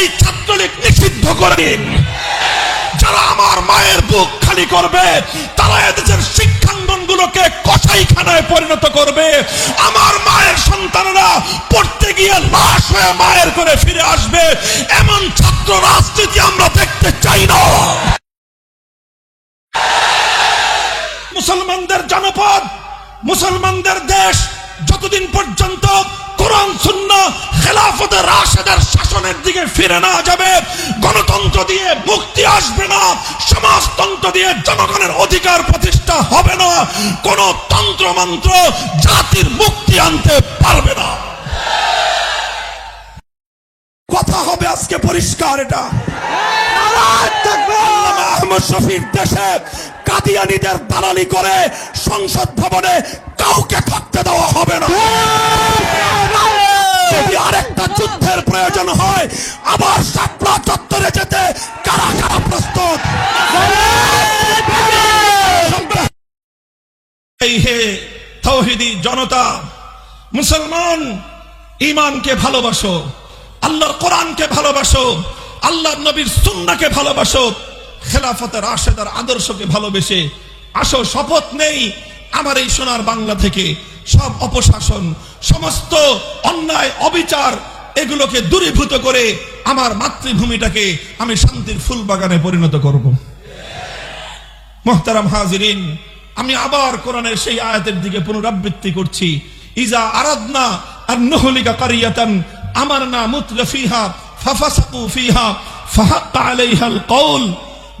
এই ছাত্রলীগ নিষিদ্ধ করে দিন। যারা আমার মায়ের বুক খালি করবে তারা এদেশের শিক্ষাঙ্গনগুলোকে কসাইখানায় পরিণত করবে। আমার মায়ের সন্তানরা পড়তে গিয়ে লাশ হয়ে মায়ের করে ফিরে আসবে। এমন ছাত্র রাজনীতি আমরা দেখতে চাই না। মুসলমানদের জনপদ, মুসলমানদের দেশ যতদিন পর্যন্ত কোরআন সুন্নাহ খেলাফতে রাশেদার শাসনের দিকে ফিরে না যাবে, গণতন্ত্র দিয়ে মুক্তি আসবে না, সমাজতন্ত্র দিয়ে জনগণের অধিকার প্রতিষ্ঠা হবে না, কোন তন্ত্র মন্ত্র জাতির মুক্তি আনতে পারবে না। কথা হবে আজকে পরিষ্কার। এটা আহমদ শফির দেশে কাদিয়ানীদের দালালি করে সংসদ ভবনে কাউকে থাকতে দেওয়া হবে না। যদি আরেকটা যুদ্ধের প্রয়োজন হয় আবার শাপলা চত্বরে যেতে কারা কারা প্রস্তুত? এই হে তাওহীদি জনতা, মুসলমান, ঈমানকে ভালোবাসো, আল্লাহর কোরআনকে ভালোবাসো, আল্লাহর নবীর সুন্নাহকে ভালোবাসো, খেলাফতে রাশেদার আদর্শকে ভালোবেসে আসো। শপথ নেই আমার এই সোনার বাংলা থেকে সব অপশাসন, সমস্ত অন্যায় অবিচার এগুলোকে দূরীভূত করে আমার মাতৃভূমিটাকে আমি শান্তির ফুল বাগানে পরিণত করব। মুহতারাম হাজিরিন, আমি আবার কোরআনের সেই আয়াতের দিকে পুনরাবৃত্তি করছি। ইজা আরাদনা আন নুহলিকা কারিয়াতান আমারনা মুতরাফিহা ফাফাসাকু ফিহা ফাহাক্কা আলাইহাল কওল।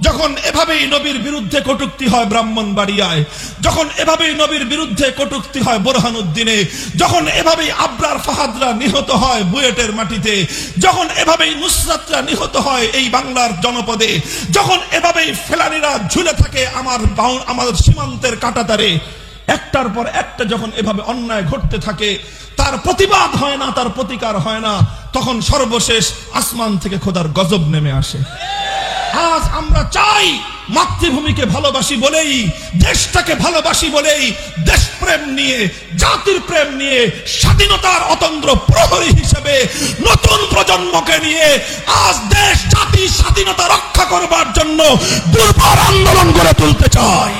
যখন এভাবেই নবীর বিরুদ্ধে কটূক্তি হয় ব্রাহ্মণবাড়িয়ায়, যখন এভাবেই নবীর বিরুদ্ধে কটূক্তি হয় বোরহানুদ্দিনে, যখন এভাবেই আবরার ফাহাদরা নিহত হয় বুয়েটের মাটিতে, যখন এভাবেই নুসরাতরা নিহত হয় এই বাংলার জনপদে, যখন এভাবেই ফেলানিরা ঝুলে থাকে আমাদের সীমান্তের কাঁটাতারে, একটার পর একটা যখন এভাবে অন্যায় ঘটতে থাকে, তার প্রতিবাদ হয় না, তার প্রতিকার হয় না, তখন সর্বশেষ আসমান থেকে খোদার গজব নেমে আসে। আজ আমরা চাই মাতৃভূমিকে ভালোবাসি বলেই, দেশটাকে ভালোবাসি বলেই, দেশপ্রেম নিয়ে, জাতির প্রেম নিয়ে, স্বাধীনতার অতন্দ্র প্রহরী হিসেবে নতুন প্রজন্মকে নিয়ে আজ দেশ জাতি স্বাধীনতা রক্ষা করবার জন্য দুর্বার আন্দোলন গড়ে তুলতে চাই।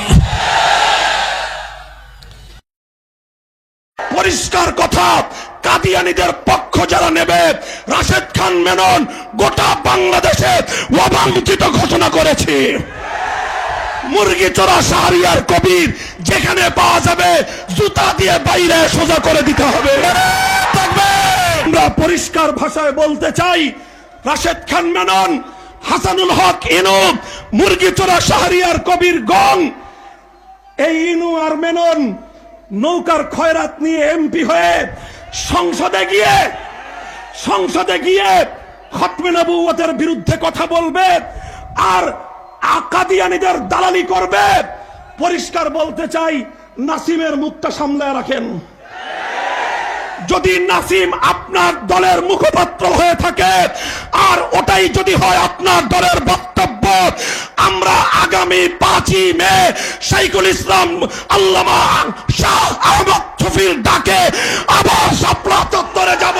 পরিষ্কার কথা, কাদিয়ানীদের পক্ষ যারা নেবে, রাশেদ খান মেনন গোটা বাংলাদেশে অবাঞ্ছিত ঘোষণা করেছে। মুরগি চোরা শাহরিয়ার কবির যেখানে পাওয়া যাবে জুতা দিয়ে বাইরে সোজা করে দিতে হবে। আমরা পরিষ্কার ভাষায় বলতে চাই, রাশেদ খান মেনন, হাসানুল হক ইনু, মুরগি চোরা শাহরিয়ার কবির গং, এই ইনু আর মেনন নৌকার খয়রাত নিয়ে এমপি হয়ে সংসদে গিয়ে খতমে নবুয়তের বিরুদ্ধে কথা বলবে আর কাদিয়ানীদের দালালি করবে। পরিষ্কার বলতে চাই, নাসিমের মুখটা সামলায় রাখেন। যদি নাসিম আপনার দলের মুখপাত্র হয়ে থাকে আর ওটাই যদি হয় আপনার দলের বক্তব্য, আমরা আগামী 5ই মে শাইখুল ইসলাম আল্লামা শাহ আহমদ শফির ডাকে আবার শাপলা চত্বরে যাব।